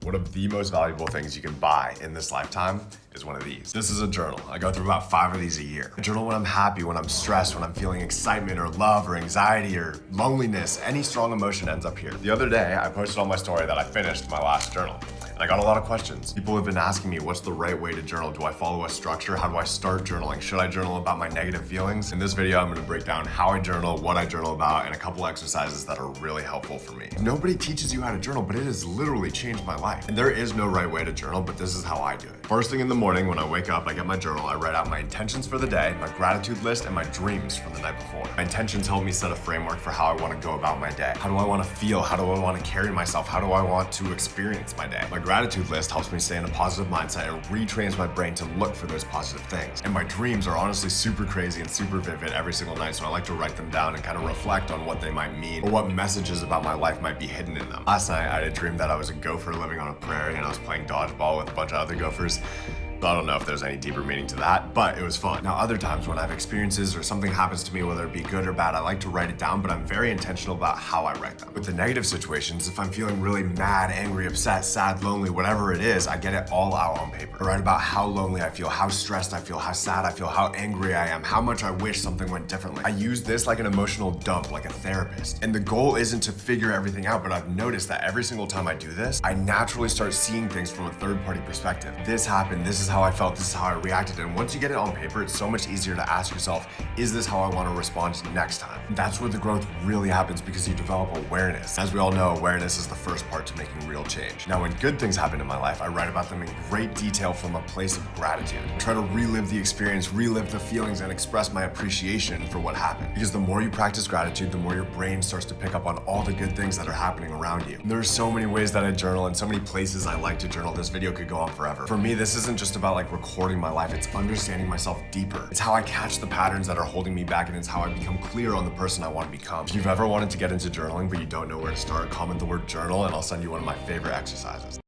One of the most valuable things you can buy in this lifetime is one of these. This is a journal. I go through about 5 of these a year. I journal when I'm happy, when I'm stressed, when I'm feeling excitement or love or anxiety or loneliness. Any strong emotion ends up here. The other day, I posted on my story that I finished my last journal. I got a lot of questions. People have been asking me, what's the right way to journal? Do I follow a structure? How do I start journaling? Should I journal about my negative feelings? In this video, I'm gonna break down how I journal, what I journal about, and a couple exercises that are really helpful for me. Nobody teaches you how to journal, but it has literally changed my life. And there is no right way to journal, but this is how I do it. First thing in the morning, when I wake up, I get my journal, I write out my intentions for the day, my gratitude list, and my dreams from the night before. My intentions help me set a framework for how I wanna go about my day. How do I wanna feel? How do I wanna carry myself? How do I want to experience my day? My gratitude list helps me stay in a positive mindset and retrains my brain to look for those positive things. And my dreams are honestly super crazy and super vivid every single night, so I like to write them down and kind of reflect on what they might mean or what messages about my life might be hidden in them. Last night, I had a dream that I was a gopher living on a prairie and I was playing dodgeball with a bunch of other gophers. I don't know if there's any deeper meaning to that, but it was fun. Now, other times when I have experiences or something happens to me, whether it be good or bad, I like to write it down, but I'm very intentional about how I write them. With the negative situations, if I'm feeling really mad, angry, upset, sad, lonely, whatever it is, I get it all out on paper. I write about how lonely I feel, how stressed I feel, how sad I feel, how angry I am, how much I wish something went differently. I use this like an emotional dump, like a therapist. And the goal isn't to figure everything out, but I've noticed that every single time I do this, I naturally start seeing things from a third-party perspective. This happened, this is how I felt, this is how I reacted. And once you get it on paper, it's so much easier to ask yourself, is this how I want to respond next time? That's where the growth really happens, because you develop awareness. As we all know, awareness is the first part to making real change. Now, when good things happen in my life, I write about them in great detail from a place of gratitude. I try to relive the experience, relive the feelings, and express my appreciation for what happened. Because the more you practice gratitude, the more your brain starts to pick up on all the good things that are happening around you. And there are so many ways that I journal and so many places I like to journal. This video could go on forever. For me, this isn't just about recording my life, it's understanding myself deeper. It's how I catch the patterns that are holding me back, and it's how I become clear on the person I want to become. If you've ever wanted to get into journaling but you don't know where to start, comment the word journal and I'll send you one of my favorite exercises.